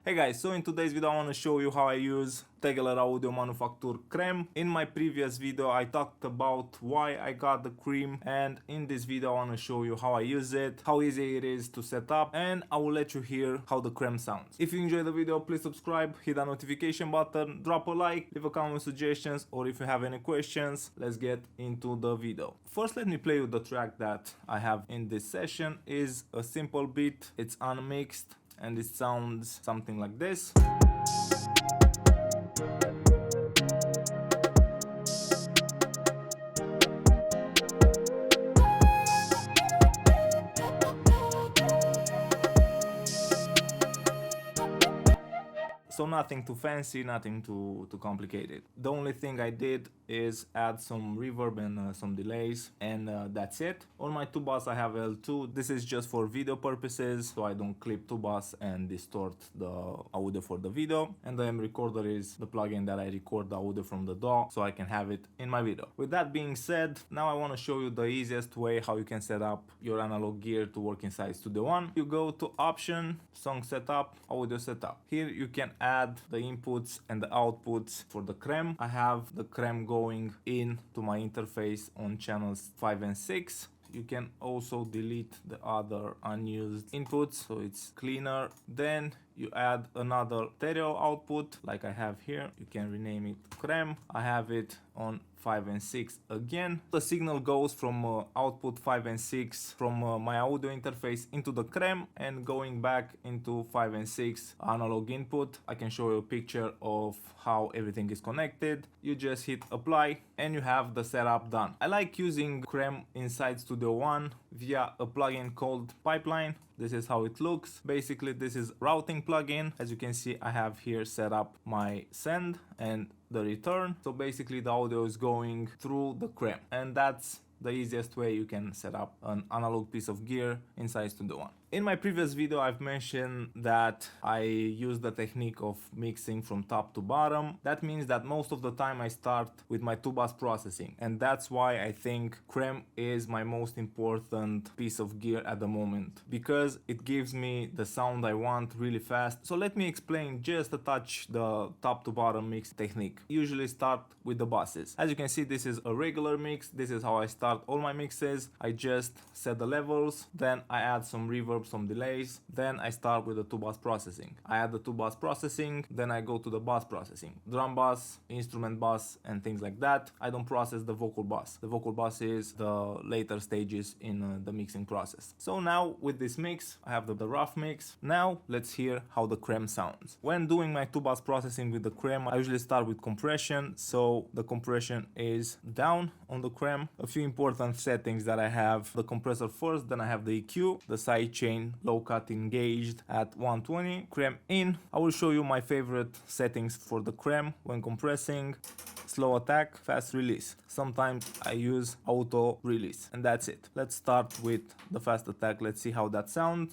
Hey guys, so in today's video I want to show you how I use Tegeler Audio Creme. In my previous video I talked about why I got the cream, and in this video I want to show you how I use it, how easy it is to set up, and I will let you hear how the creme sounds. If you enjoyed the video, please subscribe, hit that notification button, drop a like, leave a comment with suggestions, or if you have any questions, let's get into the video. First, let me play you the track that I have in this session. Is a simple beat, it's unmixed, and it sounds something like this. So nothing too fancy, nothing too complicated. The only thing I did is add some reverb and some delays, and that's it. On my tubas I have L2. This is just for video purposes, so I don't clip tubas and distort the audio for the video. And the M recorder is the plugin that I record the audio from the DAW, so I can have it in my video. With that being said, now I want to show you the easiest way how you can set up your analog gear to work inside Studio One. You go to Option, Song Setup, Audio Setup. Here you can add the inputs and the outputs for the creme. I have the creme going in to my interface on channels 5 and 6. You can also delete the other unused inputs, so it's cleaner. Then you add another stereo output like I have here. You can rename it creme. I have it on 5 and 6 again. The signal goes from output 5 and 6 from my audio interface into the creme and going back into 5 and 6 analog input. I can show you a picture of how everything is connected. You just hit apply and you have the setup done. I like using creme inside Studio One via a plugin called Pipeline. This is how it looks. Basically, this is routing plugin. As you can see, I have here set up my send and the return. So basically the audio is going through the creme, and that's the easiest way you can set up an analog piece of gear inside Studio One. In my previous video, I've mentioned that I use the technique of mixing from top to bottom. That means that most of the time I start with my tubas processing, and that's why I think creme is my most important piece of gear at the moment, because it gives me the sound I want really fast. So let me explain just a touch the top to bottom mix technique. Usually start with the buses. As you can see, this is a regular mix. This is how I start all my mixes. I just set the levels, then I add some reverb, some delays, then I start with the two bus processing. I add the two bus processing, then I go to the bus processing, drum bus, instrument bus, and things like that. I don't process the vocal bus. The vocal bus is the later stages in the mixing process. So now with this mix, I have the rough mix. Now let's hear how the creme sounds. When doing my two bus processing with the creme, I usually start with compression. So the compression is down on the creme. A few important settings that I have: the compressor first, then I have the EQ, the sidechain low cut engaged at 120, creme in. I will show you my favorite settings for the creme when compressing: slow attack, fast release. Sometimes I use auto release, and that's it. Let's start with the fast attack. Let's see how that sounds.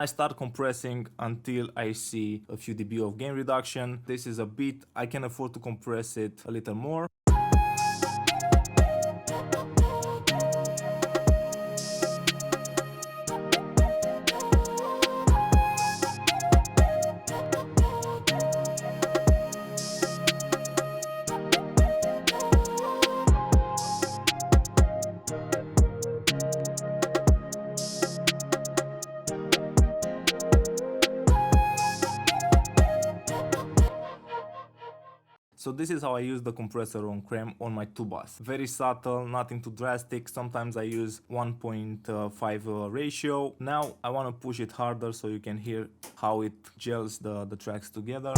I start compressing until I see a few dB of gain reduction. This is a beat, I can afford to compress it a little more. So this is how I use the compressor on creme on my tubas. Very subtle, nothing too drastic. Sometimes I use 1.5 ratio. Now I want to push it harder so you can hear how it gels the tracks together.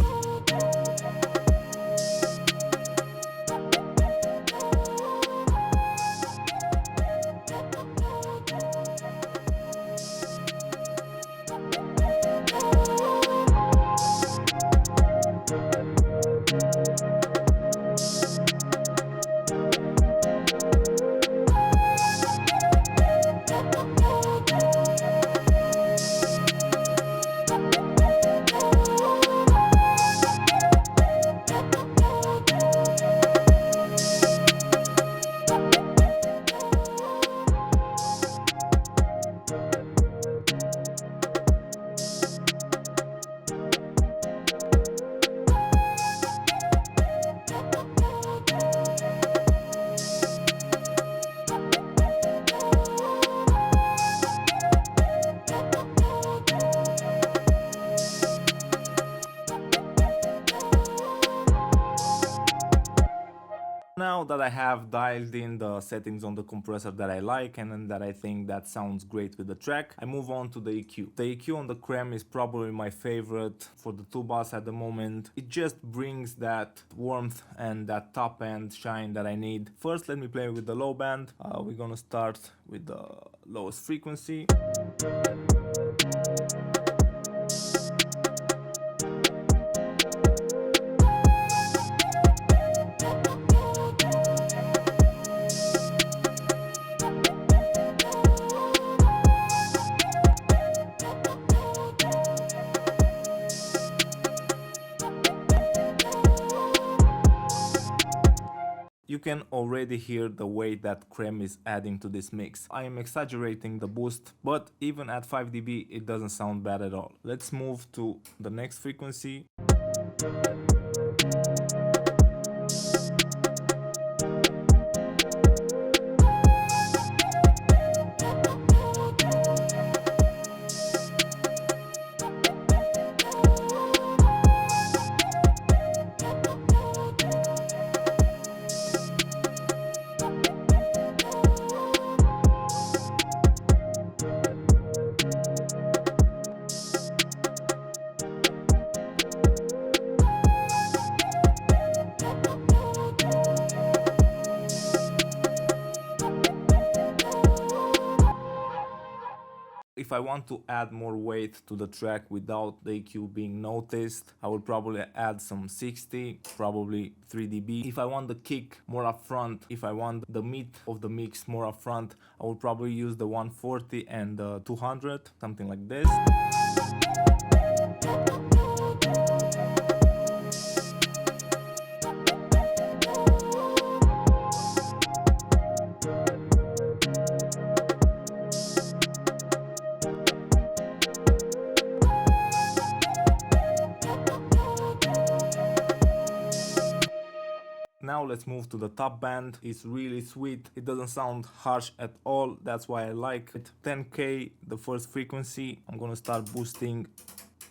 that I have dialed in the settings on the compressor that I like and then that I think that sounds great with the track, I move on to the EQ. The EQ on the Creme is probably my favorite for the tuba at the moment. It just brings that warmth and that top end shine that I need. First, let me play with the low band. We're gonna start with the lowest frequency. You can already hear the weight that Creme is adding to this mix. I am exaggerating the boost, but even at 5 dB it doesn't sound bad at all. Let's move to the next frequency. If I want to add more weight to the track without the EQ being noticed, I will probably add some 60, probably 3 dB. If I want the kick more upfront, if I want the meat of the mix more upfront, I will probably use the 140 and the 200, something like this. Now let's move to the top band. It's really sweet. It doesn't sound harsh at all. That's why I like it. 10K, the first frequency. I'm gonna start boosting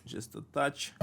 just a touch.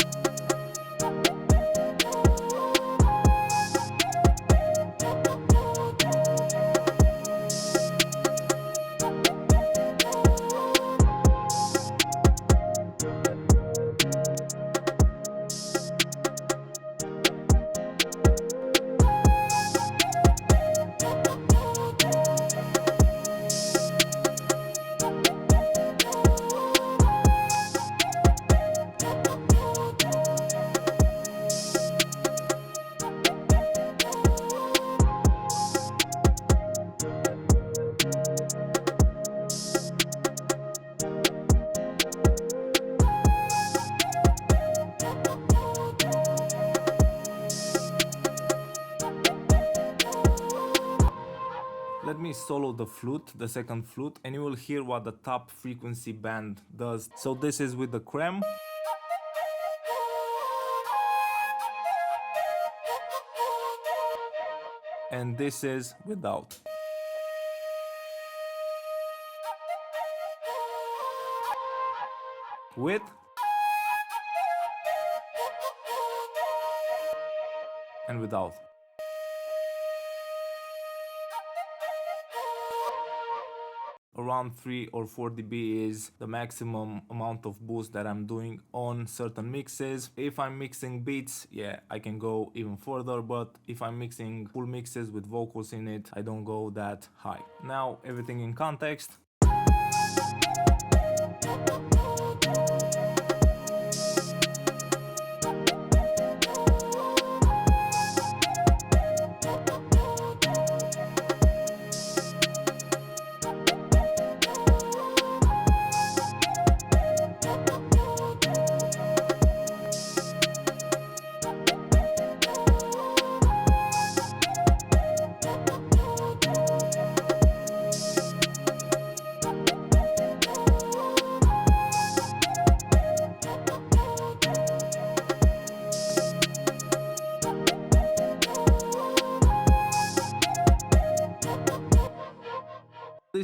Let me solo the flute, the second flute, and you will hear what the top frequency band does. So this is with the Creme. And this is without. With. And without. Around 3 or 4 dB is the maximum amount of boost that I'm doing on certain mixes. If I'm mixing beats, yeah, I can go even further, but if I'm mixing full mixes with vocals in it, I don't go that high. Now everything in context.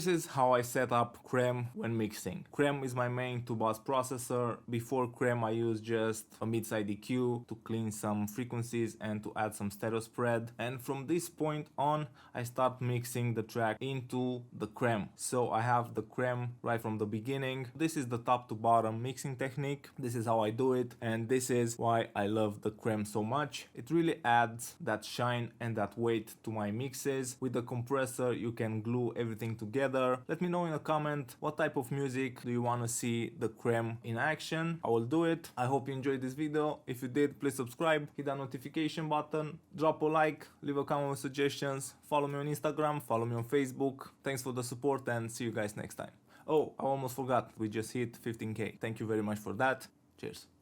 this is how I set up Creme when mixing. Creme is my main 2-bus processor. Before Creme I use just a mid-side EQ to clean some frequencies and to add some stereo spread, and from this point on I start mixing the track into the Creme. So I have the Creme right from the beginning. This is the top to bottom mixing technique. This is how I do it, and this is why I love the Creme so much. It really adds that shine and that weight to my mixes. With the compressor you can glue everything together. Let me know in a comment what type of music do you want to see the Creme in action. I will do it. I hope you enjoyed this video. If you did, please subscribe, hit that notification button, drop a like, leave a comment with suggestions, follow me on Instagram, follow me on Facebook. Thanks for the support and see you guys next time. Oh, I almost forgot, we just hit 15k. Thank you very much for that. Cheers.